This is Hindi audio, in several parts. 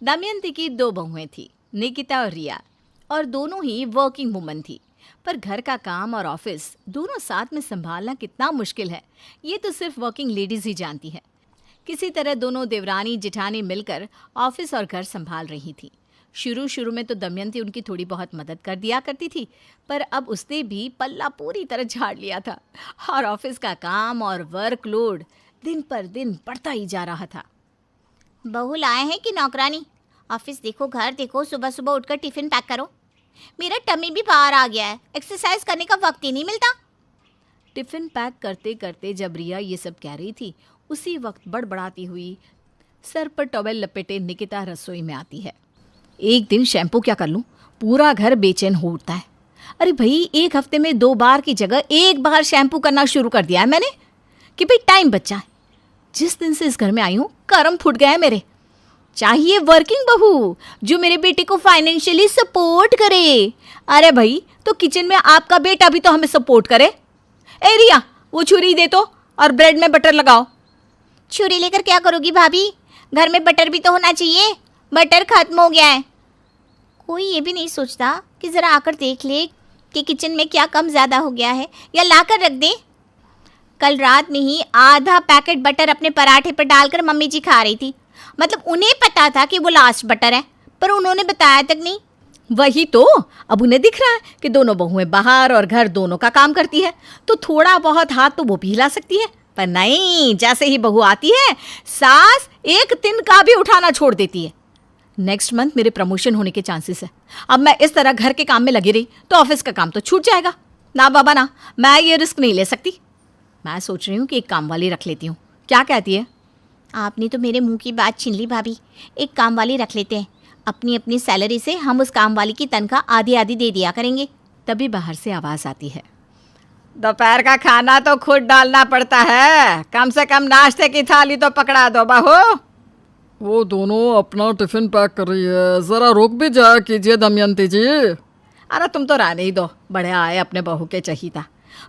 दमयंती की दो बहुएं थी, निकिता और रिया, और दोनों ही वर्किंग वुमन थी। पर घर का काम और ऑफिस दोनों साथ में संभालना कितना मुश्किल है, ये तो सिर्फ वर्किंग लेडीज ही जानती है। किसी तरह दोनों देवरानी जिठानी मिलकर ऑफिस और घर संभाल रही थी। शुरू शुरू में तो दमयंती उनकी थोड़ी बहुत मदद कर दिया करती थी, पर अब उसने भी पल्ला पूरी तरह झाड़ लिया था और ऑफिस का काम और वर्कलोड दिन पर दिन बढ़ता ही जा रहा था। बहू लाए हैं कि नौकरानी? ऑफिस देखो, घर देखो, सुबह सुबह उठकर टिफिन पैक करो। मेरा टमी भी बाहर आ गया है, एक्सरसाइज करने का वक्त ही नहीं मिलता। टिफिन पैक करते करते जब रिया ये सब कह रही थी, उसी वक्त बड़बड़ाती हुई सर पर टॉवेल लपेटे निकिता रसोई में आती है। एक दिन शैम्पू क्या कर लूं, पूरा घर बेचैन हो उठता है। अरे भाई, एक हफ्ते में 2 बार की जगह 1 बार शैम्पू करना शुरू कर दिया है मैंने कि भाई टाइम बचा है। जिस दिन से इस घर में आई हूँ कर्म फूट गए मेरे। चाहिए वर्किंग बहू जो मेरे बेटे को फाइनेंशियली सपोर्ट करे। अरे भाई, तो किचन में आपका बेटा भी तो हमें सपोर्ट करे। ए रिया, वो छुरी दे तो और ब्रेड में बटर लगाओ। छुरी लेकर क्या करोगी भाभी? घर में बटर भी तो होना चाहिए, बटर खत्म हो गया है। कोई ये भी नहीं सोचता कि ज़रा आकर देख ले कि किचन में क्या कम ज़्यादा हो गया है, या लाकर रख दे। कल रात में ही आधा पैकेट बटर अपने पराठे पर डालकर मम्मी जी खा रही थी। मतलब उन्हें पता था कि वो लास्ट बटर है, पर उन्होंने बताया तक नहीं। वही तो, अब उन्हें दिख रहा है कि दोनों बहुएं बाहर और घर दोनों का काम करती है, तो थोड़ा बहुत हाथ तो वो भी हिला सकती है। पर नहीं, जैसे ही बहू आती है सास एक तिनका भी उठाना छोड़ देती है। नेक्स्ट मंथ मेरे प्रमोशन होने के चांसेस है। अब मैं इस तरह घर के काम में लगी रही तो ऑफिस का काम तो छूट जाएगा। ना बाबा ना, मैं ये रिस्क नहीं ले सकती। मैं सोच रही हूँ कि एक काम वाली रख लेती हूँ। क्या कहती है? आपने तो मेरे मुंह की बात छीन ली भाभी। एक काम वाली रख लेते हैं, अपनी अपनी सैलरी से हम उस काम वाली की तनख्वाह आधी आधी दे दिया करेंगे। तभी बाहर से आवाज़ आती है, दोपहर का खाना तो खुद डालना पड़ता है, कम से कम नाश्ते की थाली तो पकड़ा दो बहू। वो दोनों अपना टिफिन पैक कर रही है, ज़रा रुक भी जाया कीजिए दमयंती जी। अरे तुम तो रहने ही दो, बड़े आए अपने बहू के चहीता।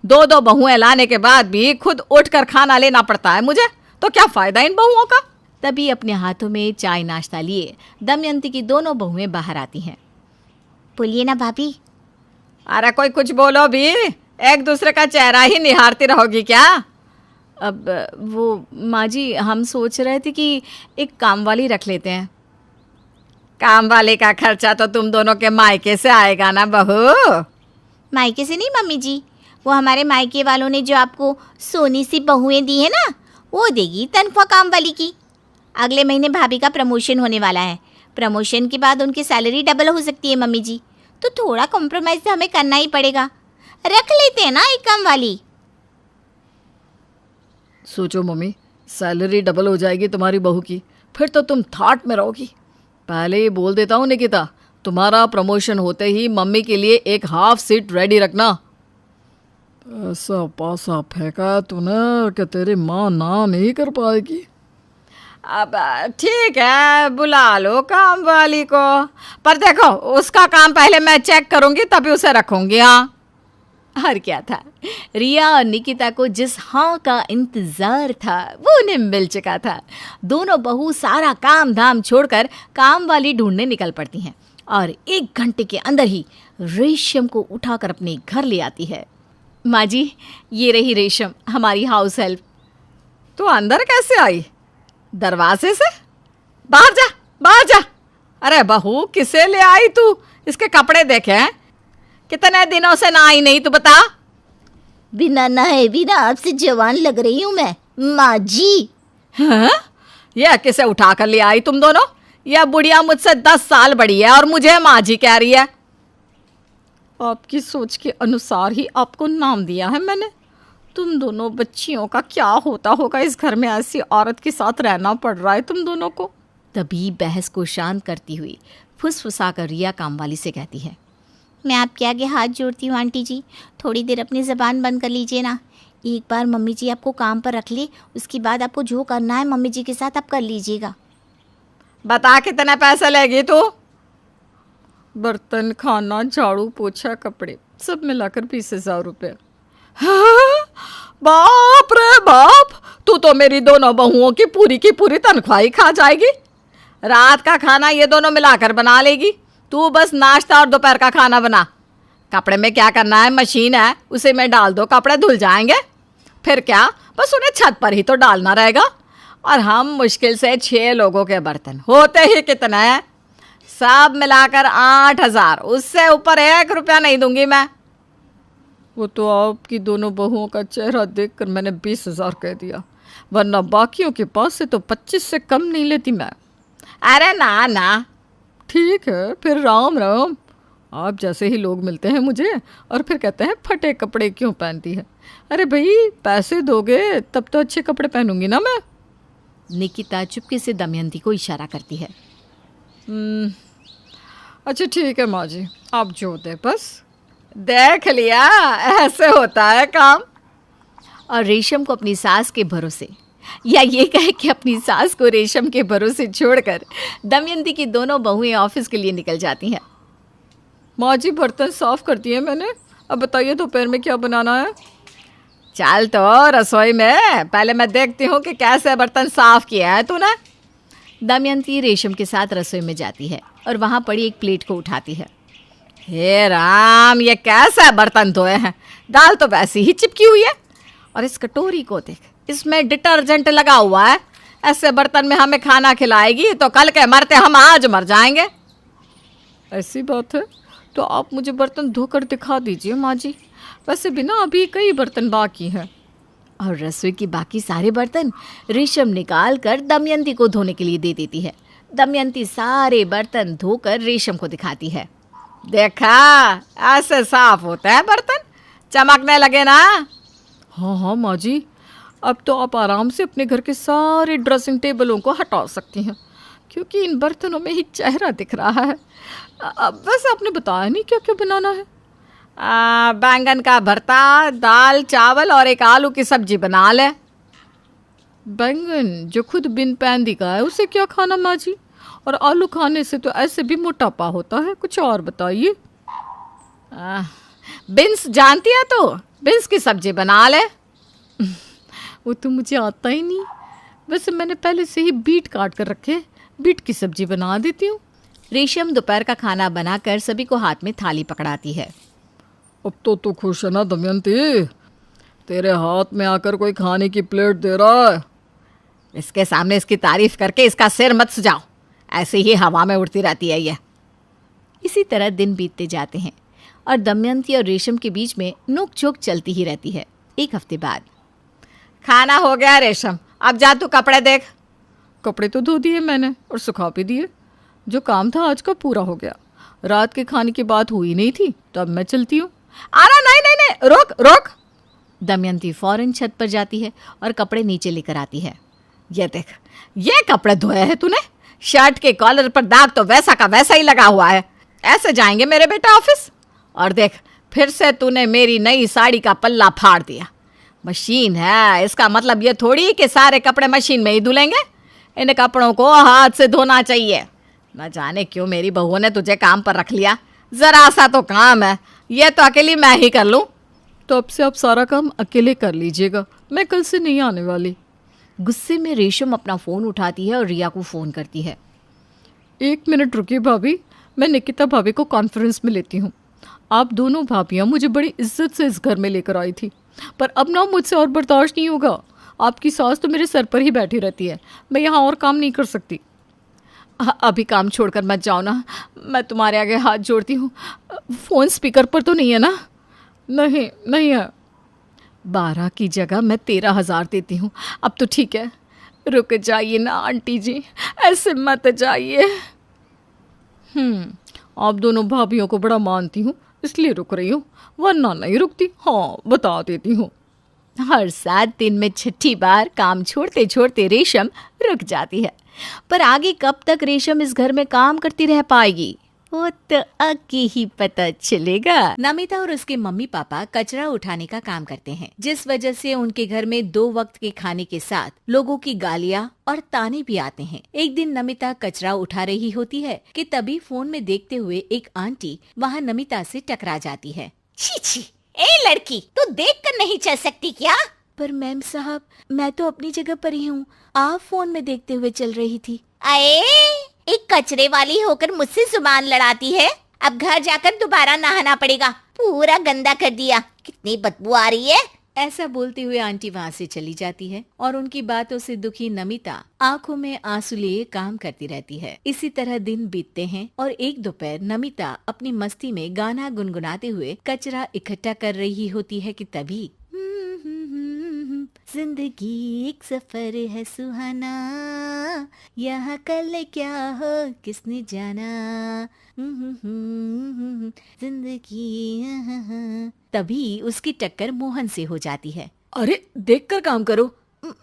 2 बहुएं लाने के बाद भी खुद उठकर खाना लेना पड़ता है मुझे, तो क्या फ़ायदा इन बहुओं का। तभी अपने हाथों में चाय नाश्ता लिए दमयंती की दोनों बहुएं बाहर आती हैं। बोलिए ना भाभी। अरे कोई कुछ बोलो भी, एक दूसरे का चेहरा ही निहारती रहोगी क्या? अब वो माँ जी, हम सोच रहे थे कि एक काम वाली रख लेते हैं। काम वाले का खर्चा तो तुम दोनों के मायके से आएगा ना बहू। मायके से नहीं मम्मी जी, वो हमारे मायके वालों ने जो आपको सोनी सी बहुएं दी है ना, वो देगी तनख्वाह काम वाली की। अगले महीने भाभी का प्रमोशन होने वाला है। प्रमोशन के बाद उनकी सैलरी डबल हो सकती है मम्मी जी, तो थोड़ा कॉम्प्रोमाइज़ तो हमें करना ही पड़ेगा। रख लेते हैं ना एक काम वाली। सोचो मम्मी, सैलरी डबल हो जाएगी तुम्हारी बहू की, फिर तो तुम थाट में रहोगी। पहले ही बोल देता हूँ निकिता, तुम्हारा प्रमोशन होते ही मम्मी के लिए एक हाफ सीट रेडी रखना। ऐसा पासा फेंका तूने कि तेरी माँ ना नहीं कर पाएगी। अब ठीक है, बुला लो काम वाली को, पर देखो उसका काम पहले मैं चेक करूँगी तभी उसे रखूँगी। हाँ, और क्या था, रिया और निकिता को जिस हाँ का इंतज़ार था वो उन्हें मिल चुका था। दोनों बहू सारा काम धाम छोड़कर काम वाली ढूंढने निकल पड़ती हैं और 1 घंटे के अंदर ही रेशम को उठाकर अपने घर ले आती है। माँ जी, ये रही रेशम, हमारी हाउस हेल्प। तो अंदर कैसे आई? दरवाजे से? बाहर जा, बाहर जा। अरे बहू, किसे ले आई तू? इसके कपड़े देखे हैं, कितने दिनों से ना आई नहीं, तू बता। बिना नहाए बिना आपसे जवान लग रही हूँ मैं माँ जी। हाँ? यह किसे उठा कर ले आई तुम दोनों? यह बुढ़िया मुझसे 10 साल बड़ी है और मुझे माँ जी कह रही है। आपकी सोच के अनुसार ही आपको नाम दिया है मैंने। तुम दोनों बच्चियों का क्या होता होगा, इस घर में ऐसी औरत के साथ रहना पड़ रहा है तुम दोनों को। तभी बहस को शांत करती हुई फुसफुसाकर रिया कामवाली से कहती है, मैं आपके आगे हाथ जोड़ती हूँ आंटी जी, थोड़ी देर अपनी ज़बान बंद कर लीजिए ना। एक बार मम्मी जी आपको काम पर रख ले, उसके बाद आपको जो करना है मम्मी जी के साथ आप कर लीजिएगा। बता कितने पैसे लेगी तू? बर्तन, खाना, झाड़ू, पोछा, कपड़े सब मिलाकर 20,000 रुपये। बाप रे बाप, तू तो मेरी दोनों बहुओं की पूरी तनख्वाही खा जाएगी। रात का खाना ये दोनों मिलाकर बना लेगी। तू बस नाश्ता और दोपहर का खाना बना। कपड़े में क्या करना है, मशीन है, उसे में डाल दो, कपड़े धुल जाएंगे। फिर क्या, बस उन्हें छत पर ही तो डालना रहेगा। और हम मुश्किल से 6 लोगों के बर्तन, होते ही कितने हैं, सब मिलाकर 8,000। उससे ऊपर 1 रुपया नहीं दूंगी मैं। वो तो आपकी दोनों बहुओं का चेहरा देखकर मैंने 20,000 कह दिया, वरना बाकियों के पास से तो 25 से कम नहीं लेती मैं। अरे ना ना। ठीक है, फिर राम राम। आप जैसे ही लोग मिलते हैं मुझे और फिर कहते हैं फटे कपड़े क्यों पहनती है। अरे भाई, पैसे दोगे तब तो अच्छे कपड़े पहनूंगी ना मैं। निकिता चुपके से दमयंती को इशारा करती है। अच्छा ठीक है माँ जी, आप जो दे बस। देख लिया, ऐसे होता है काम। और रेशम को अपनी सास के भरोसे, या ये कहे कि अपनी सास को रेशम के भरोसे छोड़कर दमयंती की दोनों बहुएं ऑफिस के लिए निकल जाती हैं। माँ जी, बर्तन साफ कर दिए मैंने, अब बताइए दोपहर में क्या बनाना है। चल तो रसोई में, पहले मैं देखती हूँ कि कैसे बर्तन साफ किया है तूने। दमयंती रेशम के साथ रसोई में जाती है और वहाँ पड़ी एक प्लेट को उठाती है। हे राम, ये कैसे बर्तन धोए हैं, दाल तो वैसी ही चिपकी हुई है। और इस कटोरी को देख, इसमें डिटर्जेंट लगा हुआ है। ऐसे बर्तन में हमें खाना खिलाएगी तो कल के मरते हम आज मर जाएंगे। ऐसी बात है तो आप मुझे बर्तन धोकर दिखा दीजिए माँ जी। वैसे भी ना अभी कई बर्तन बाकी हैं। और रसोई की बाकी सारे बर्तन रेशम निकाल कर दमयंती को धोने के लिए दे देती है। दमयंती सारे बर्तन धोकर रेशम को दिखाती है। देखा, ऐसे साफ होते हैं बर्तन, चमकने लगे ना। हाँ हाँ माँ जी, अब तो आप आराम से अपने घर के सारे ड्रेसिंग टेबलों को हटा सकती हैं, क्योंकि इन बर्तनों में ही चेहरा दिख रहा है। अब वैसे आपने बताया नहीं क्या क्या बनाना है। बैंगन का भरता, दाल चावल और एक आलू की सब्जी बना ले। बैंगन जो खुद बिन पैंदी का है उसे क्या खाना माँ जी, और आलू खाने से तो ऐसे भी मोटापा होता है। कुछ और बताइए। बिन्स जानती है तो, बिन्स की सब्जी बना ले। वो तो मुझे आता ही नहीं। वैसे मैंने पहले से ही बीट काट कर रखे, बीट की सब्जी बना देती हूँ। रेशम दोपहर का खाना बनाकर सभी को हाथ में थाली पकड़ाती है। अब तो खुश है ना दमयंती, तेरे हाथ में आकर कोई खाने की प्लेट दे रहा है। इसके सामने इसकी तारीफ करके इसका सिर मत सुजाओ, ऐसे ही हवा में उड़ती रहती है ये। इसी तरह दिन बीतते जाते हैं और दमयंती और रेशम के बीच में नोक-झोंक चलती ही रहती है। एक हफ्ते बाद, खाना हो गया रेशम, अब जा तू कपड़े देख। कपड़े तो धो दिए मैंने और सुखा भी दिए। जो काम था आज का पूरा हो गया। रात के खाने की बात हुई नहीं थी, तो अब मैं चलती हूँ। अरे नहीं नहीं नहीं, रोक रोक। दमयंती फौरन छत पर जाती है और कपड़े नीचे लेकर आती है। ये देख, ये कपड़े धोए हैं तूने, शर्ट के कॉलर पर दाग तो वैसा का वैसा ही लगा हुआ है। ऐसे जाएंगे मेरे बेटा ऑफिस। और देख, फिर से तूने मेरी नई साड़ी का पल्ला फाड़ दिया। मशीन है, इसका मतलब ये थोड़ी कि सारे कपड़े मशीन में ही धुलेंगे। इन कपड़ों को हाथ से धोना चाहिए। न जाने क्यों मेरी बहू ने तुझे काम पर रख लिया। जरा सा तो काम है, ये तो अकेली मैं ही कर लूँ। तो अब से आप सारा काम अकेले कर लीजिएगा, मैं कल से नहीं आने वाली। गुस्से में रेशम अपना फ़ोन उठाती है और रिया को फ़ोन करती है। 1 मिनट रुकिए भाभी, मैं निकिता भाभी को कॉन्फ्रेंस में लेती हूँ। आप दोनों भाभियाँ मुझे बड़ी इज्जत से इस घर में लेकर आई थी, पर अब ना मुझसे और बर्दाश्त नहीं होगा। आपकी सास तो मेरे सर पर ही बैठी रहती है, मैं यहाँ और काम नहीं कर सकती। अभी काम छोड़कर मत जाओ ना, मैं तुम्हारे आगे हाथ जोड़ती हूँ। फ़ोन स्पीकर पर तो नहीं है ना? नहीं नहीं है। 12 की जगह मैं 13,000 देती हूँ। अब तो ठीक है, रुक जाइए ना आंटी जी, ऐसे मत जाइए। आप दोनों भाभियों को बड़ा मानती हूँ इसलिए रुक रही हूँ, वरना नहीं रुकती। हाँ, बता देती हूँ। हर 7 दिन में 6ठी बार काम छोड़ते छोड़ते रेशम रुक जाती है। पर आगे कब तक रेशम इस घर में काम करती रह पाएगी, वो तो आगे ही पता चलेगा। नमिता और उसके मम्मी पापा कचरा उठाने का काम करते हैं, जिस वजह से उनके घर में 2 वक्त के खाने के साथ लोगों की गालियाँ और ताने भी आते हैं। एक दिन नमिता कचरा उठा रही होती है कि तभी फोन में देखते हुए एक आंटी वहाँ नमिता से टकरा जाती है। छी छी, ए लड़की, तू देख कर नहीं चल सकती क्या? पर मैम साहब, मैं तो अपनी जगह पर ही हूँ, आप फोन में देखते हुए चल रही थी। अरे एक कचरे वाली होकर मुझसे जुबान लड़ाती है। अब घर जाकर दोबारा नहाना पड़ेगा, पूरा गंदा कर दिया, कितनी बदबू आ रही है। ऐसा बोलते हुए आंटी वहाँ से चली जाती है और उनकी बातों से दुखी नमिता आंखों में आंसू लिए काम करती रहती है। इसी तरह दिन बीतते हैं और एक दोपहर नमिता अपनी मस्ती में गाना गुनगुनाते हुए कचरा इकट्ठा कर रही होती है कि तभी जिंदगी एक सफर है सुहाना, यहाँ कल क्या हो किसने जाना, जिंदगी। तभी उसकी टक्कर मोहन से हो जाती है। अरे देखकर काम करो।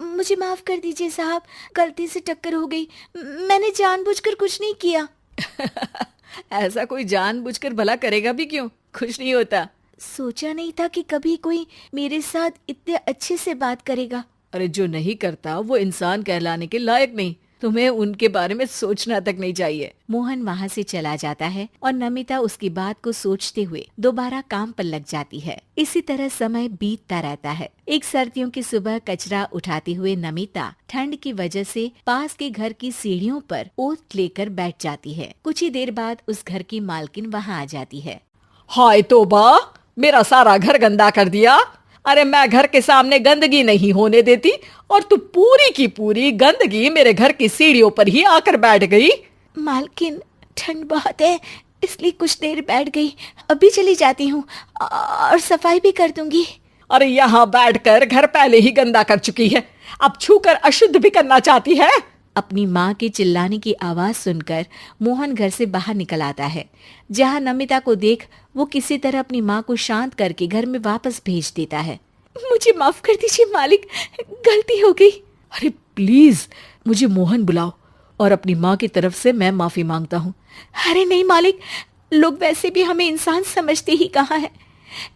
मुझे माफ कर दीजिए साहब, गलती से टक्कर हो गई, मैंने जानबूझकर कुछ नहीं किया। ऐसा कोई जानबूझकर भला करेगा भी क्यों, खुश नहीं होता। सोचा नहीं था कि कभी कोई मेरे साथ इतने अच्छे से बात करेगा। अरे जो नहीं करता वो इंसान कहलाने के लायक नहीं, तुम्हें उनके बारे में सोचना तक नहीं चाहिए। मोहन वहाँ से चला जाता है और नमिता उसकी बात को सोचते हुए दोबारा काम पर लग जाती है। इसी तरह समय बीतता रहता है। एक सर्दियों की सुबह कचरा उठाते हुए नमिता ठंड की वजह से पास के घर की सीढ़ियों पर ओत लेकर बैठ जाती है। कुछ ही देर बाद उस घर की मालकिन वहाँ आ जाती है। हाय तौबा, मेरा सारा घर गंदा कर दिया। अरे मैं घर के सामने गंदगी नहीं होने देती और तू पूरी की पूरी गंदगी मेरे घर की सीढ़ियों पर ही आकर बैठ गई। मालकिन ठंड बहुत है इसलिए कुछ देर बैठ गई, अभी चली जाती हूँ और सफाई भी कर दूंगी। अरे यहाँ बैठकर घर पहले ही गंदा कर चुकी है, अब छूकर अशुद्ध भी करना चाहती है। अपनी माँ के चिल्लाने की आवाज सुनकर मोहन घर से बाहर निकल आता है। जहाँ नमिता को देख वो किसी तरह अपनी माँ को शांत करके घर में वापस भेज देता है। मुझे माफ कर दीजिए मालिक, गलती हो गई। अरे प्लीज मुझे मोहन बुलाओ और अपनी माँ की तरफ से मैं माफी मांगता हूँ। अरे नहीं मालिक, लोग वैसे भी हमें इंसान समझते ही कहाँ है,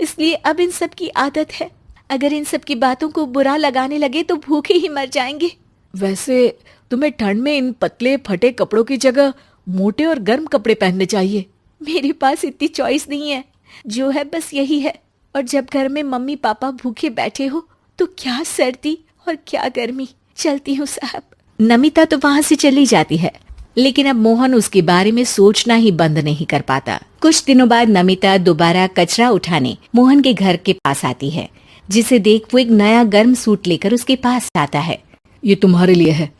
इसलिए अब इन सब की आदत है। अगर इन सब की बातों को बुरा लगाने लगे तो भूखे ही मर जाएंगे। वैसे तुम्हें ठंड में इन पतले फटे कपड़ों की जगह मोटे और गर्म कपड़े पहनने चाहिए। मेरे पास इतनी चॉइस नहीं है, जो है बस यही है। और जब घर में मम्मी पापा भूखे बैठे हो तो क्या सर्दी और क्या गर्मी। चलती हूँ साहब। नमिता तो वहाँ से चली जाती है, लेकिन अब मोहन उसके बारे में सोचना ही बंद नहीं कर पाता। कुछ दिनों बाद नमिता दोबारा कचरा उठाने मोहन के घर के पास आती है, जिसे देख वो एक नया गर्म सूट लेकर उसके पास आता है। ये तुम्हारे लिए है।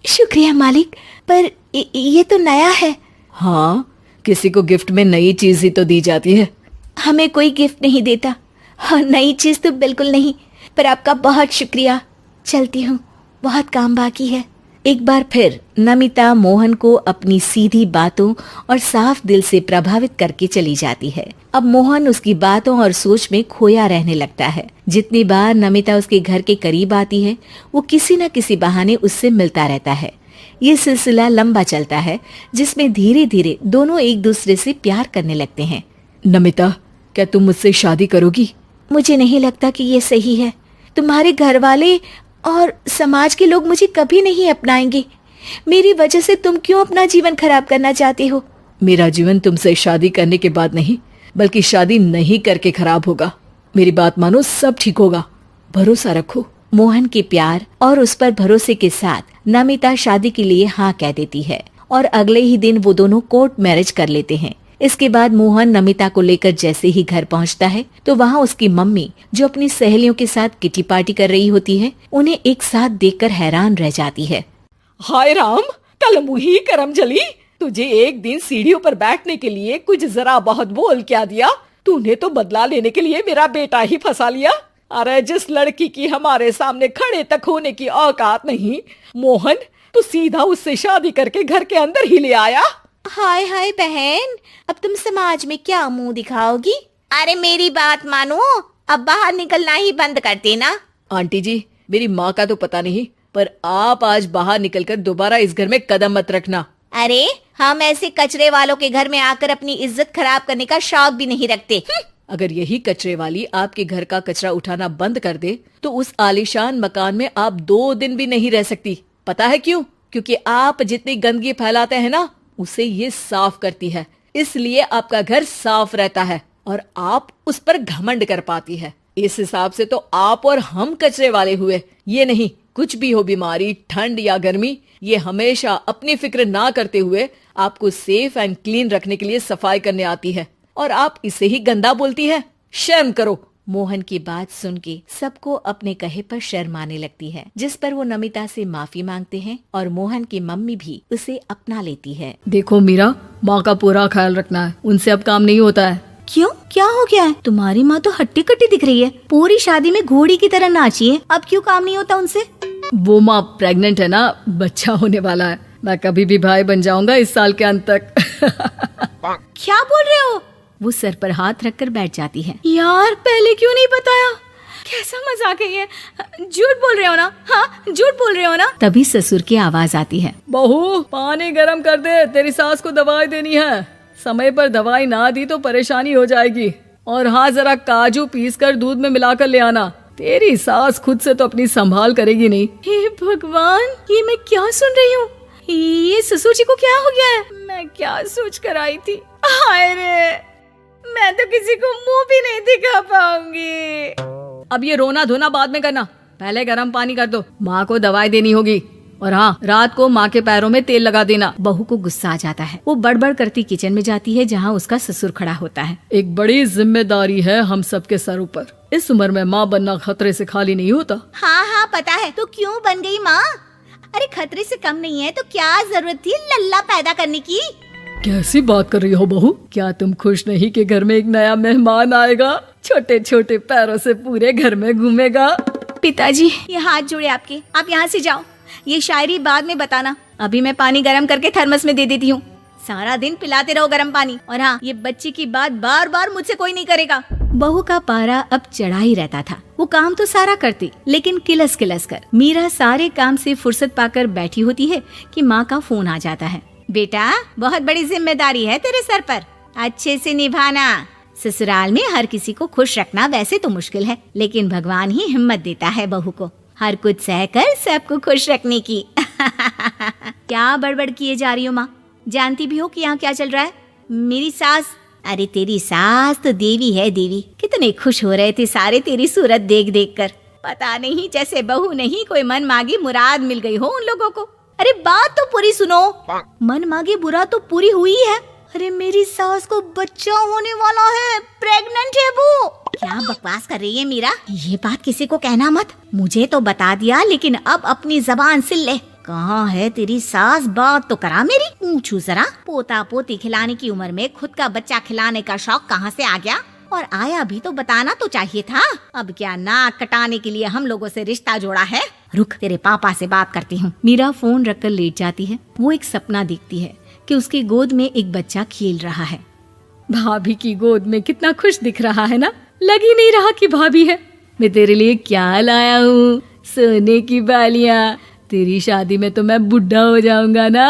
शुक्रिया मालिक, पर ये तो नया है। हाँ, किसी को गिफ्ट में नई चीज ही तो दी जाती है। हमें कोई गिफ्ट नहीं देता, हाँ, नई चीज तो बिल्कुल नहीं, पर आपका बहुत शुक्रिया। चलती हूँ, बहुत काम बाकी है। एक बार फिर नमिता मोहन को अपनी सीधी बातों और साफ दिल से प्रभावित करके चली जाती है। अब मोहन उसकी बातों और सोच में खोया रहने लगता है। जितनी बार नमिता उसके घर के करीब आती है, वो किसी न किसी बहाने उससे मिलता रहता है। ये सिलसिला लंबा चलता है, जिसमें धीरे धीरे दोनों एक दूसरे से प्यार करने लगते हैं। नमिता, क्या तुम मुझसे शादी करोगी? मुझे नहीं लगता कि ये सही है। तुम्हारे घर वाले और समाज के लोग मुझे कभी नहीं अपनाएंगे। मेरी वजह से तुम क्यों अपना जीवन खराब करना चाहते हो? मेरा जीवन तुमसे शादी करने के बाद नहीं, बल्कि शादी नहीं करके खराब होगा। मेरी बात मानो, सब ठीक होगा, भरोसा रखो। मोहन के प्यार और उस पर भरोसे के साथ नमिता शादी के लिए हाँ कह देती है और अगले ही दिन वो दोनों कोर्ट मैरिज कर लेते हैं। इसके बाद मोहन नमिता को लेकर जैसे ही घर पहुंचता है तो वहाँ उसकी मम्मी, जो अपनी सहेलियों के साथ किटी पार्टी कर रही होती है, उन्हें एक साथ देखकर हैरान रह जाती है। हाय राम, कल मुही करम जली, तुझे एक दिन सीढ़ियों पर बैठने के लिए कुछ जरा बहुत बोल क्या दिया। तूने तो बदला लेने के लिए मेरा बेटा ही फंसा लिया। अरे जिस लड़की की हमारे सामने खड़े तक होने की औकात नहीं, मोहन तू सीधा उससे शादी करके घर के अंदर ही ले आया। हाय हाय बहन, अब तुम समाज में क्या मुंह दिखाओगी? अरे मेरी बात मानो, अब बाहर निकलना ही बंद कर देना। आंटी जी, मेरी माँ का तो पता नहीं, पर आप आज बाहर निकलकर दोबारा इस घर में कदम मत रखना। अरे हम ऐसे कचरे वालों के घर में आकर अपनी इज्जत खराब करने का शौक भी नहीं रखते। अगर यही कचरे वाली आपके घर का कचरा उठाना बंद कर दे तो उस आलीशान मकान में आप 2 दिन भी नहीं रह सकती। पता है क्यों? क्योंकि आप जितनी गंदगी फैलाते हैं ना, उसे ये साफ करती है, इसलिए आपका घर साफ रहता है और आप उस पर घमंड कर पाती है। इस हिसाब से तो आप और हम कचरे वाले हुए, ये नहीं कुछ भी हो, बीमारी, ठंड या गर्मी, ये हमेशा अपनी फिक्र ना करते हुए आपको सेफ एंड क्लीन रखने के लिए सफाई करने आती है, और आप इसे ही गंदा बोलती है। शर्म करो। मोहन की बात सुन के सबको अपने कहे पर शर्म आने लगती है, जिस पर वो नमिता से माफी मांगते हैं और मोहन की मम्मी भी उसे अपना लेती है। देखो मीरा, माँ का पूरा ख्याल रखना है, उनसे अब काम नहीं होता है। क्यों, क्या हो गया है? तुम्हारी माँ तो हट्टी कट्टी दिख रही है, पूरी शादी में घोड़ी की तरह नाची है, अब क्यों काम नहीं होता उनसे? वो माँ प्रेग्नेंट है ना, बच्चा होने वाला है। मैं कभी भी भाई बन जाऊंगा इस साल के अंत तक। क्या बोल रहे हो? वो सर पर हाथ रखकर बैठ जाती है। यार, पहले क्यों नहीं बताया? कैसा मजाक है ये? झूठ बोल रहे हो ना? हाँ, झूठ बोल रहे हो ना? तभी ससुर की आवाज आती है। बहू, पानी गरम कर दे, तेरी सास को दवाई देनी है। समय पर दवाई ना दी तो परेशानी हो जाएगी। और हाँ, जरा काजू पीस कर दूध में मिलाकर ले आना। तेरी सास खुद से तो अपनी संभाल करेगी नहीं। हे भगवान, ये मैं क्या सुन रही हूँ? ये ससुर जी को क्या हो गया है? मैं क्या सोच कर आई थी? हाय रे, मैं तो किसी को मुंह भी नहीं दिखा पाऊंगी। अब ये रोना धोना बाद में करना, पहले गर्म पानी कर दो। माँ को दवाई देनी होगी, और हाँ, रात को माँ के पैरों में तेल लगा देना। बहू को गुस्सा आ जाता है, वो बड़बड़ करती किचन में जाती है जहाँ उसका ससुर खड़ा होता है। एक बड़ी जिम्मेदारी है हम सबके सर ऊपर। इस उम्र में माँ बनना खतरे से खाली नहीं होता। हाँ हाँ, पता है। तो क्यों बन गई माँ? अरे खतरे से कम नहीं है तो क्या जरूरत थी लल्ला पैदा करने की? कैसी बात कर रही हो बहू? क्या तुम खुश नहीं कि घर में एक नया मेहमान आएगा, छोटे छोटे पैरों से पूरे घर में घूमेगा? पिताजी, ये हाथ जोड़े आपके, आप यहाँ से जाओ। ये शायरी बाद में बताना, अभी मैं पानी गरम करके थर्मस में दे देती हूँ। सारा दिन पिलाते रहो गरम पानी, और हाँ, ये बच्ची की बात बार बार मुझसे कोई नहीं करेगा। बहू का पारा अब चढ़ा ही रहता था। वो काम तो सारा करती, लेकिन किलस किलस कर। मीरा सारे काम से फुर्सत पाकर बैठी होती है कि माँ का फोन आ जाता है। बेटा, बहुत बड़ी जिम्मेदारी है तेरे सर पर, अच्छे से निभाना। ससुराल में हर किसी को खुश रखना वैसे तो मुश्किल है, लेकिन भगवान ही हिम्मत देता है बहू को हर कुछ सहकर सबको खुश रखने की। क्या बड़बड़ किए जा रही हो माँ? जानती भी हो कि यहाँ क्या चल रहा है? मेरी सास, अरे तेरी सास तो देवी है देवी। कितने खुश हो रहे थे सारे तेरी सूरत देख देख कर। पता नहीं जैसे बहू नहीं कोई मन मांगी मुराद मिल गई हो उन लोगों को। अरे बात तो पूरी सुनो। मन मांगी मुराद तो पूरी हुई है। अरे मेरी सास को बच्चा होने वाला है, प्रेग्नेंट है वो। क्या बकवास कर रही है मीरा? ये बात किसी को कहना मत। मुझे तो बता दिया, लेकिन अब अपनी जबान सिल ले। कहाँ है तेरी सास? बात तो करा मेरी। पूछू जरा, पोता पोती खिलाने की उम्र में खुद का बच्चा खिलाने का शौक कहाँ से आ गया? और आया भी तो बताना तो चाहिए था। अब क्या नाक कटाने के लिए हम लोगों से रिश्ता जोड़ा है? रुक, तेरे पापा से बात करती हूँ। मीरा फोन रखकर लेट जाती है। वो एक सपना देखती है कि उसकी गोद में एक बच्चा खेल रहा है। भाभी की गोद में कितना खुश दिख रहा है ना। लग ही नहीं रहा कि भाभी है। मैं तेरे लिए क्या लाया हूँ, सोने की बालियाँ। तेरी शादी में तो मैं बुढ़ा हो जाऊंगा ना।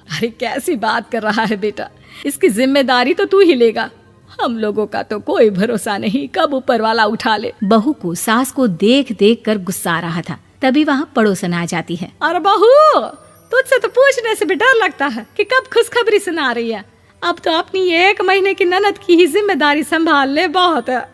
अरे कैसी बात कर रहा है बेटा, इसकी जिम्मेदारी तो तू ही लेगा। हम लोगों का तो कोई भरोसा नहीं, कब ऊपर वाला उठा ले। बहू को सास को देख देख कर गुस्सा आ रहा था। तभी वहाँ पड़ोसन आ जाती है। अरे बहू, तुझसे तो पूछने से भी डर लगता है कि कब खुशखबरी सुना रही है। अब तो अपनी 1 महीने की ननद की ही जिम्मेदारी संभाल ले, बहुत है।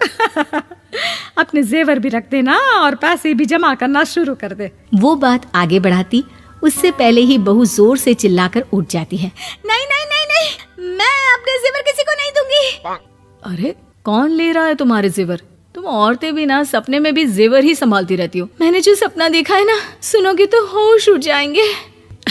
अपने जेवर भी रख देना और पैसे भी जमा करना शुरू कर दे। वो बात आगे बढ़ाती उससे पहले ही बहू जोर से चिल्लाकर उठ जाती है। नहीं नहीं नहीं नहीं, मैं अपने जेवर किसी को नहीं दूंगी। अरे कौन ले रहा है तुम्हारे जेवर? तुम औरतें भी ना सपने में भी जेवर ही संभालती रहती हो। मैंने जो सपना देखा है ना, सुनोगे तो होश उड़ जाएंगे।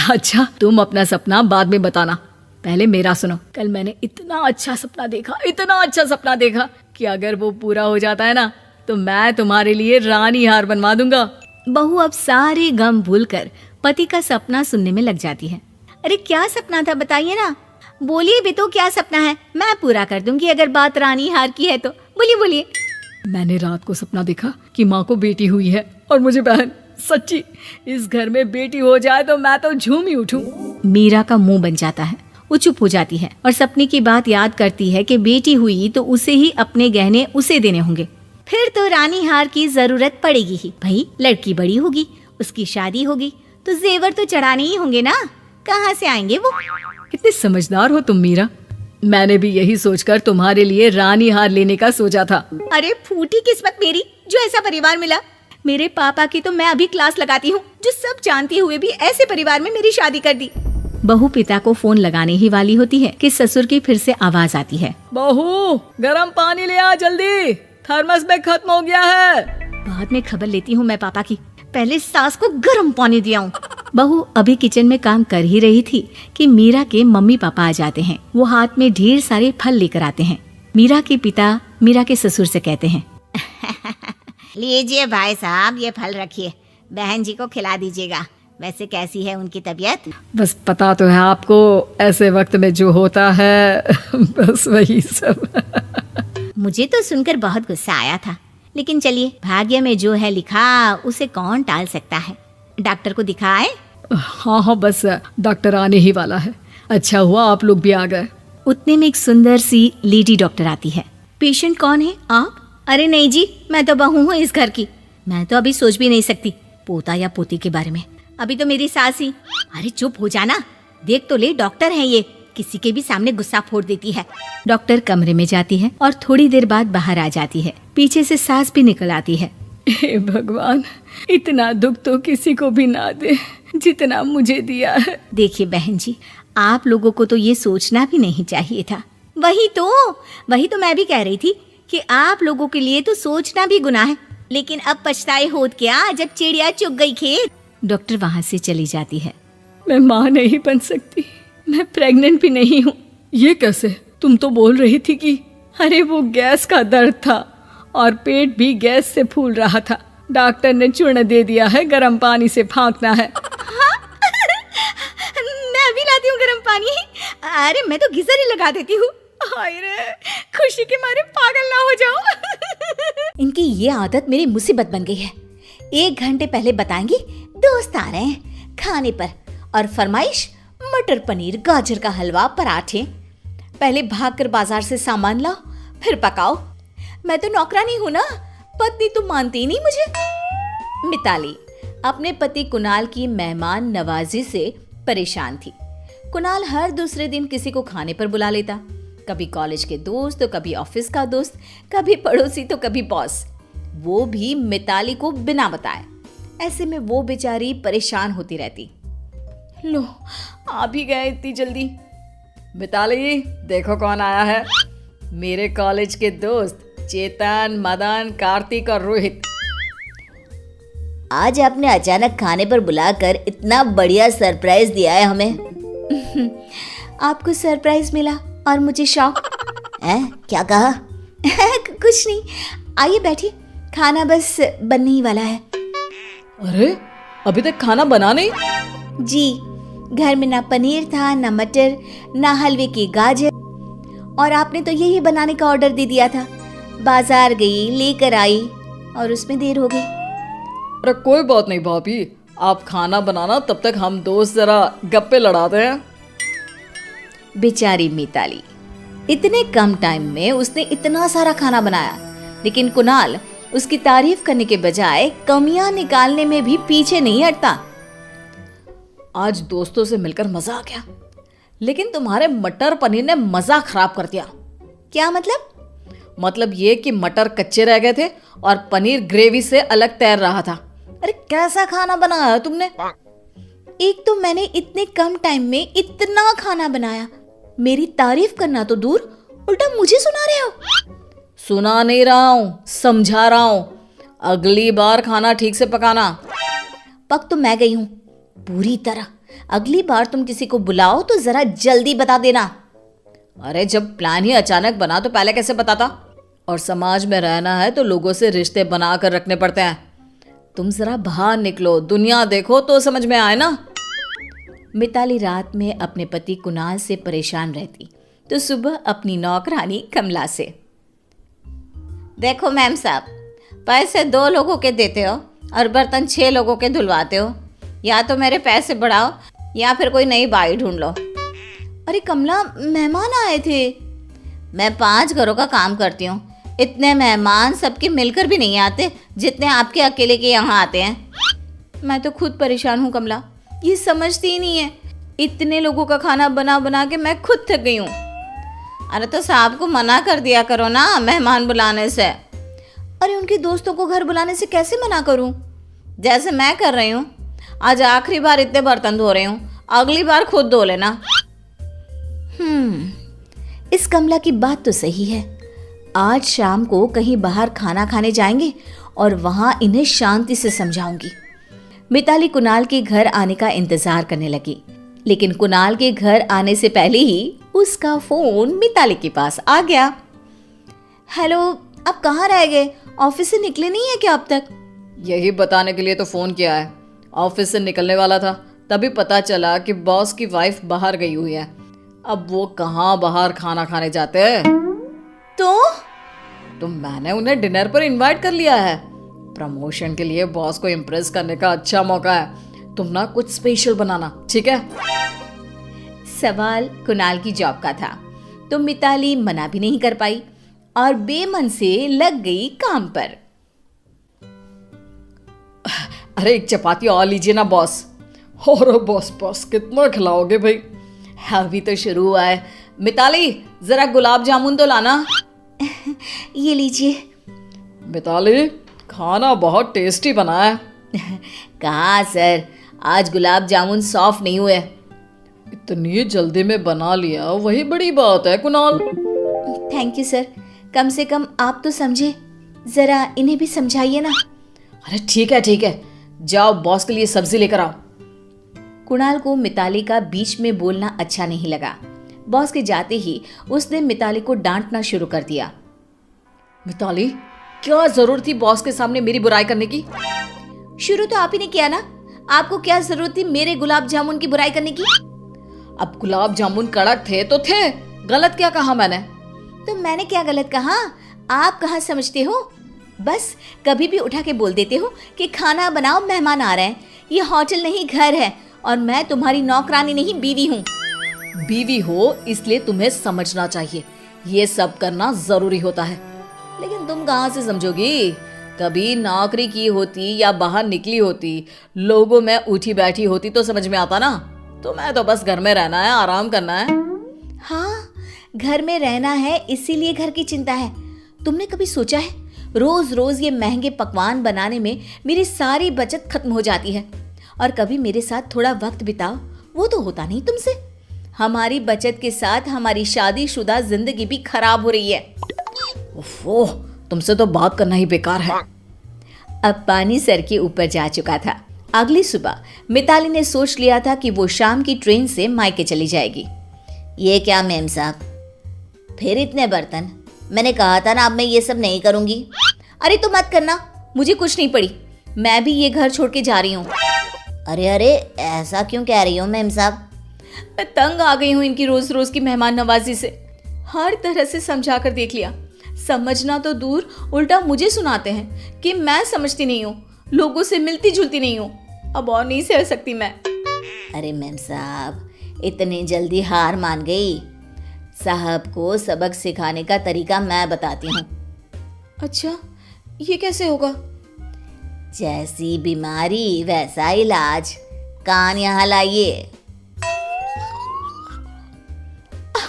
अच्छा, तुम अपना सपना बाद में बताना, पहले मेरा सुनो। कल मैंने इतना अच्छा सपना देखा कि अगर वो पूरा हो जाता है ना तो मैं तुम्हारे लिए रानी हार बनवा दूंगा। बहू अब सारे गम भूलकर पति का सपना सुनने में लग जाती है। अरे क्या सपना था, बताइए ना। बोलिए भी तो, क्या सपना है? मैं पूरा कर दूंगी अगर बात रानी हार की है तो। बोलिए बोलिए। मैंने रात को सपना देखा कि माँ को बेटी हुई है और मुझे बहन। सच्ची, इस घर में बेटी हो जाए तो मैं तो झूम ही उठूं। मीरा का मुंह बन जाता है। वो चुप हो जाती है और सपने की बात याद करती है कि बेटी हुई तो उसे ही अपने गहने उसे देने होंगे। फिर तो रानी हार की जरूरत पड़ेगी ही। भाई लड़की बड़ी होगी, उसकी शादी होगी तो जेवर तो चढ़ाने ही होंगे ना। कहाँ से आएंगे वो? कितने समझदार हो तुम मीरा। मैंने भी यही सोचकर तुम्हारे लिए रानी हार लेने का सोचा था। अरे फूटी किस्मत मेरी जो ऐसा परिवार मिला। मेरे पापा की तो मैं अभी क्लास लगाती हूँ, जो सब जानते हुए भी ऐसे परिवार में मेरी शादी कर दी। बहू पिता को फोन लगाने ही वाली होती है कि ससुर की फिर से आवाज आती है। बहू, गरम पानी ले आ जल्दी, थर्मस में खत्म हो गया है। बाद में खबर लेती हूँ मैं पापा की, पहले सास को गर्म पानी दिया हूँ। बहू अभी किचन में काम कर ही रही थी कि मीरा के मम्मी पापा आ जाते हैं। वो हाथ में ढेर सारे फल लेकर आते हैं। मीरा के पिता मीरा के ससुर से कहते हैं, लीजिए भाई साहब, ये फल रखिए, बहन जी को खिला दीजिएगा। वैसे कैसी है उनकी तबीयत? बस पता तो है आपको, ऐसे वक्त में जो होता है बस वही सब। मुझे तो सुनकर बहुत गुस्सा आया था, लेकिन चलिए, भाग्य में जो है लिखा उसे कौन टाल सकता है। डॉक्टर को दिखाए? हाँ, बस डॉक्टर आने ही वाला है। अच्छा हुआ आप लोग भी आ गए। उतने में एक सुंदर सी लेडी डॉक्टर आती है। पेशेंट कौन है आप? अरे नहीं जी, मैं तो बहू हूँ इस घर की। मैं तो अभी सोच भी नहीं सकती पोता या पोती के बारे में। अभी तो मेरी सास ही। अरे चुप हो जाना, देख तो ले, डॉक्टर है ये, किसी के भी सामने गुस्सा फोड़ देती है। डॉक्टर कमरे में जाती है और थोड़ी देर बाद बाहर आ जाती है। पीछे से सास भी निकल आती है। हे भगवान, इतना दुख तो किसी को भी ना दे जितना मुझे दिया है। देखिए बहन जी, आप लोगों को तो ये सोचना भी नहीं चाहिए था। वही तो मैं भी कह रही थी कि आप लोगों के लिए तो सोचना भी गुनाह है, लेकिन अब पछताए होत क्या जब चिड़िया चुग गई खेत। डॉक्टर वहाँ से चली जाती है। मैं माँ नहीं बन सकती, मैं प्रेग्नेंट भी नहीं हूँ। ये कैसे? तुम तो बोल रही थी कि अरे वो गैस का दर्द था और पेट भी गैस से फूल रहा था। डॉक्टर ने चूर्ण दे दिया है, गर्म पानी से फाँकना है। हाँ? मैं अभी लाती हूँ गर्म पानी। अरे मैं तो गीजर ही लगा देती हूँ। हाय रे, खुशी के मारे पागल ना हो जाओ। इनकी ये आदत मेरी मुसीबत बन गई है। 1 घंटे पहले बताएंगी दोस्त आ रहे हैं खाने पर, और फरमाइश मटर पनीर, गाजर का हलवा, पराठे। पहले भागकर बाजार से सामान लाओ, फिर पकाओ। मैं तो नौकरानी हूं ना, पत्नी तो मानती ही नहीं मुझे। मिताली अपने पति कुणाल की मेहमान नवाजी से परेशान थी। कुणाल हर दूसरे दिन किसी को खाने पर बुला लेता, कभी कॉलेज के दोस्त तो कभी ऑफिस का दोस्त, कभी पड़ोसी तो कभी बॉस, वो भी मिताली को बिना बताए। ऐसे में वो बेचारी परेशान होती रहती। लो, आ भी गए इतनी जल्दी। मिताली, देखो कौन आया है। मेरे कॉलेज के दोस्त चेतन, मदन, कार्तिक और रोहित। आज आपने अचानक खाने पर बुलाकर इतना बढ़िया सरप्राइज दिया है हमें। आपको सरप्राइज मिला और मुझे शौक। क्या कहा? कुछ नहीं, आइए बैठिए, खाना बस बनने ही वाला है। अरे अभी तक खाना बना नहीं? जी, घर में ना पनीर था, ना मटर, ना हलवे की गाजर, और आपने तो यही बनाने का ऑर्डर दे दिया था। बाजार गई, लेकर आई और उसमें देर हो गई। अरे कोई बात नहीं भाभी, आप खाना बनाना, तब तक हम दोस्त जरा गप्पे लड़ाते हैं। बेचारी मिताली, इतने कम टाइम में उसने इतना सारा खाना बनाया, लेकिन कुणाल उसकी तारीफ करने के बजाय कमियां निकालने में भी पीछे नहीं हटता। आज दोस्तों से मिलकर मजा आ गया, लेकिन तुम्हारे मटर पनीर ने मजा खराब कर दिया। क्या मतलब? मतलब ये कि मटर कच्चे रह गए थे और पनीर ग्रेवी से अलग तैर रहा था। अरे कैसा खाना बनाया है तुमने? एक तो मैंने इतने कम टाइम में इतना खाना बनाया, मेरी तारीफ करना तो दूर, उल्टा मुझे सुना रहे हो। सुना नहीं रहा हूँ, समझा रहा हूँ। अगली बार खाना ठीक से पकाना। पक तो मैं गई हूँ पूरी तरह। अगली बार तुम किसी को बुलाओ तो जरा जल्दी बता देना। अरे जब प्लान ही अचानक बना तो पहले कैसे बताता? और समाज में रहना है तो लोगों से रिश्ते बना कर रखने पड़ते हैं। तुम जरा बाहर निकलो, दुनिया देखो तो समझ में आए ना। मिताली रात में अपने पति कुणाल से परेशान रहती तो सुबह अपनी नौकरानी कमला से, देखो मैम साहब, पैसे 2 लोगों के देते हो और बर्तन 6 लोगों के धुलवाते हो। या तो मेरे पैसे बढ़ाओ या फिर कोई नई बाई ढूंढ लो। अरे कमला, मेहमान आए थे। मैं 5 घरों का काम करती हूँ, इतने मेहमान सबके मिलकर भी नहीं आते जितने आपके अकेले के यहाँ आते हैं। मैं तो खुद परेशान हूँ कमला, ये समझती ही नहीं है। इतने लोगों का खाना बना बना के मैं खुद थक गई हूँ। अरे तो साहब को मना कर दिया करो ना मेहमान बुलाने से। अरे उनके दोस्तों को घर बुलाने से कैसे मना करूं? जैसे मैं कर रही हूं। आज आखिरी बार इतने बर्तन धो रही हूं, अगली बार खुद धो लेना। इस कमला की बात तो सही है। आज शाम को कहीं बाहर खाना खाने जाएंगे और वहां इन्हें शांति से समझाऊंगी। मिताली कुणाल के घर आने का इंतजार करने लगी, लेकिन कुणाल के घर आने से पहले ही उसका फोन मिताली के पास आ गया। हेलो, आप कहाँ रह गए? ऑफिस से निकले नहीं है क्या अब तक? यही बताने के लिए तो फोन किया है। ऑफिस से निकलने वाला था, तभी पता चला कि बॉस की वाइफ बाहर गई हुई है। अब वो कहाँ बाहर खाना खाने जाते हैं। तो मैंने उन्हें डिनर पर इनवाइट कर लिया है। प्रमोशन के लिए बॉस को इम्प्रेस करने का अच्छा मौका है। तुम ना कुछ स्पेशल बनाना, ठीक है? सवाल कुणाल की जॉब का था, तो मिताली मना भी नहीं कर पाई और बेमन से लग गई काम पर। अरे एक चपाती और लीजिए ना बॉस। और बॉस बॉस कितना खिलाओगे भाई? अभी तो शुरू हुआ है। मिताली, जरा गुलाब जामुन तो लाना। ये लीजिए। मिताली, खाना बहुत टेस्टी बना है। कहाँ सर, आज गुलाब जामुन सॉफ्ट नहीं हुए। इतनी जल्दी में बना लिया, वही बड़ी बात है कुणाल। थैंक यू सर, कम से कम आप तो समझे, जरा इन्हें भी समझाइए ना। अरे ठीक है, जाओ बॉस के लिए सब्जी लेकर आओ। कुणाल को मिताली का बीच में बोलना अच्छा नहीं लगा। बॉस के जाते ही उसने मिताली को डांटना शुरू कर दिया। मिताली, क्या जरूरत थी बॉस के सामने मेरी बुराई करने की? शुरू तो आप ही ने किया ना। आपको क्या जरूरत थी मेरे गुलाब जामुन की बुराई करने की? अब गुलाब जामुन कड़क थे तो थे, गलत क्या कहा मैंने? तो मैंने क्या गलत कहा? आप कहाँ समझते हो? बस कभी भी उठा के बोल देते हो कि खाना बनाओ, मेहमान आ रहे हैं। ये होटल नहीं घर है और मैं तुम्हारी नौकरानी नहीं, बीवी हूँ। बीवी हो इसलिए तुम्हें समझना चाहिए, ये सब करना जरूरी होता है। लेकिन तुम कहाँ से समझोगी? कभी नौकरी की होती या बाहर निकली होती, लोगों में उठी बैठी होती तो समझ में आता ना। तुम्हें तो बस घर में रहना है, आराम करना है। हाँ, घर में रहना है, इसीलिए घर की चिंता है। तुमने कभी सोचा है, रोज रोज ये महंगे पकवान बनाने में मेरी सारी बचत खत्म हो जाती है। और कभी मेरे साथ थोड़ा वक्त बिताओ, वो तो होता नहीं तुमसे। हमारी बचत के साथ हमारी शादीशुदा जिंदगी भी खराब हो रही है। ओह, तुमसे तो बात करना ही बेकार है। अब पानी सर के ऊपर जा चुका था। अगली सुबह मिताली ने सोच लिया था कि वो शाम की ट्रेन से मायके चली जाएगी। ये क्या मेम साहब, फिर इतने बर्तन? मैंने कहा था ना अब मैं ये सब नहीं करूंगी। अरे तो मत करना, मुझे कुछ नहीं पड़ी, मैं भी ये घर छोड़ के जा रही हूँ। अरे ऐसा क्यों कह रही हो मेम साहब? मैं तंग आ गई हूँ इनकी रोज रोज की मेहमान नवाजी से। हर तरह से समझा कर देख लिया, समझना तो दूर, उल्टा मुझे सुनाते हैं कि मैं समझती नहीं हूँ, लोगों से मिलती जुलती नहीं हूँ। अब और नहीं सह सकती मैं। अरे मैम साहब, इतनी जल्दी हार मान गई? साहब को सबक सिखाने का तरीका मैं बताती हूँ। अच्छा, ये कैसे होगा? जैसी बीमारी वैसा इलाज। कान यहाँ लाइए।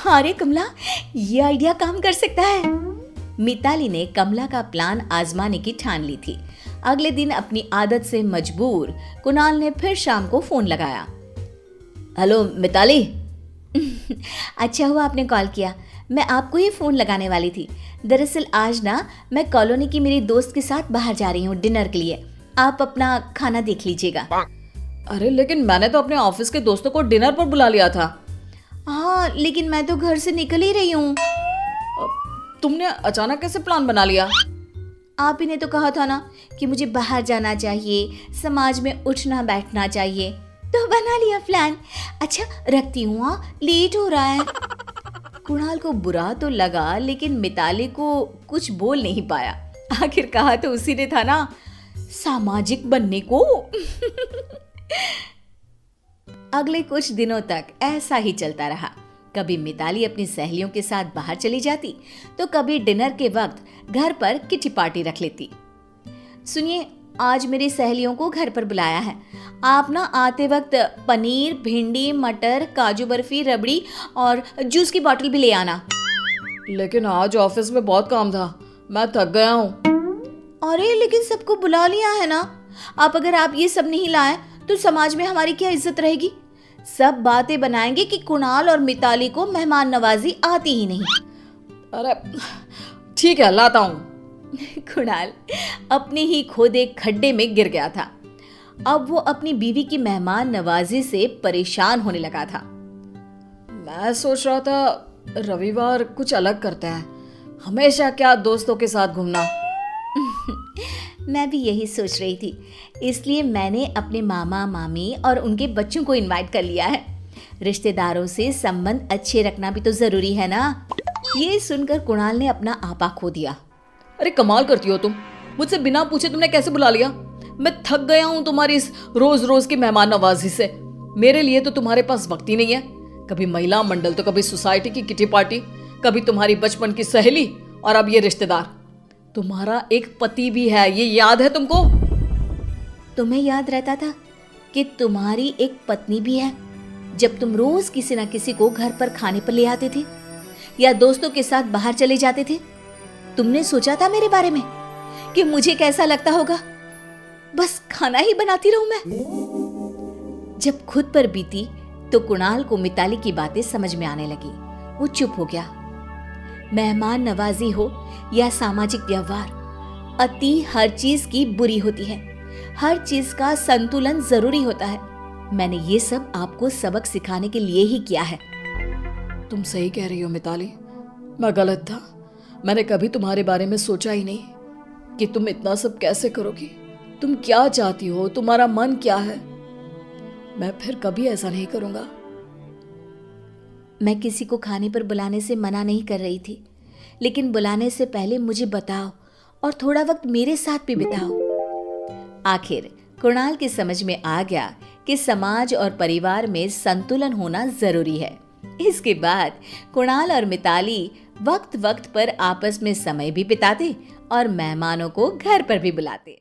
अरे कमला, ये आइडिया काम कर सकता है। मिताली ने कमला का प्लान आजमाने की ठान ली थी। अगले दिन अपनी आदत से मजबूर कुणाल ने फिर शाम को फोन लगाया। हेलो मिताली। अच्छा हुआ आपने कॉल किया, मैं आपको ही फोन लगाने वाली थी। दरअसल आज ना मैं कॉलोनी की मेरी दोस्त के साथ बाहर जा रही हूँ डिनर के लिए। आप अपना खाना देख लीजिएगा। अरे लेकिन मैंने तो अपने ऑफिस के दोस्तों को डिनर पर बुला लिया था। हाँ, लेकिन मैं तो घर से निकल ही रही हूँ। तुमने अचानक कैसे प्लान बना लिया? आप ही ने तो कहा था ना कि मुझे बाहर जाना चाहिए, समाज में उठना बैठना चाहिए, तो बना लिया प्लान। अच्छा रखती हूँ, हाँ, लेट हो रहा है। कुणाल को बुरा तो लगा, लेकिन मिताली को कुछ बोल नहीं पाया। आखिर कहा तो उसी ने था ना, सामाजिक बनने को। अगले कुछ दिनों तक ऐसा ही चलता रहा। कभी मिताली अपनी सहेलियों के साथ बाहर चली जाती, तो कभी डिनर के वक्त घर पर किटी पार्टी रख लेती। सुनिए, आज मेरी सहेलियों को घर पर बुलाया है। आप ना आते वक्त पनीर, भिंडी, मटर, काजू बर्फी, रबड़ी और जूस की बोतल भी ले आना। लेकिन आज ऑफिस में बहुत काम था, मैं थक गया हूँ। अरे लेकिन सबको बुला लिया है ना। आप अगर आप ये सब नहीं लाए तो समाज में हमारी क्या इज्जत रहेगी। सब बातें बनाएंगे कि कुणाल और मिताली को मेहमान नवाजी आती ही नहीं। अरे ठीक है, लाता हूँ। कुणाल अपने ही खोदे खड्डे में गिर गया था। अब वो अपनी बीवी की मेहमान नवाजी से परेशान होने लगा था। मैं सोच रहा था रविवार कुछ अलग करते हैं, हमेशा क्या दोस्तों के साथ घूमना। मैं भी यही सोच रही थी, इसलिए मैंने अपने मामा मामी और उनके बच्चों को इनवाइट कर लिया है। रिश्तेदारों से संबंध अच्छे रखना भी तो जरूरी है ना। ये सुनकर कुणाल ने अपना आपा खो दिया। अरे कमाल करती हो तुम, मुझसे बिना पूछे तुमने कैसे बुला लिया। मैं थक गया हूं तुम्हारी इस रोज रोज की मेहमान नवाजी से। मेरे लिए तो तुम्हारे पास वक्त ही नहीं है। कभी महिला मंडल तो कभी सोसाइटी की किटी पार्टी, कभी तुम्हारी बचपन की सहेली और अब ये रिश्तेदार। तुम्हारा एक पति भी है, ये याद है तुमको? तुम्हें याद रहता था कि तुम्हारी एक पत्नी भी है जब तुम रोज किसी न किसी को घर पर खाने पर ले आते थे या दोस्तों के साथ बाहर चले जाते थे? तुमने सोचा था मेरे बारे में कि मुझे कैसा लगता होगा? बस खाना ही बनाती रहूं मैं। जब खुद पर बीती तो कुणाल को मिताली की बातें समझ में आने लगी। वो चुप हो गया। मेहमान नवाजी हो या सामाजिक व्यवहार, अति हर चीज की बुरी होती है। हर चीज का संतुलन जरूरी होता है। मैंने ये सब आपको सबक सिखाने के लिए ही किया है। तुम सही कह रही हो मिताली, मैं गलत था। मैंने कभी तुम्हारे बारे में सोचा ही नहीं कि तुम इतना सब कैसे करोगी। तुम क्या चाहती हो, तुम्हारा मन क्या है। मैं फिर कभी ऐसा नहीं करूंगा। मैं किसी को खाने पर बुलाने से मना नहीं कर रही थी, लेकिन बुलाने से पहले मुझे बताओ और थोड़ा वक्त मेरे साथ भी बिताओ। आखिर कुणाल की समझ में आ गया कि समाज और परिवार में संतुलन होना जरूरी है। इसके बाद कुणाल और मिताली वक्त वक्त पर आपस में समय भी बिताते और मेहमानों को घर पर भी बुलाते।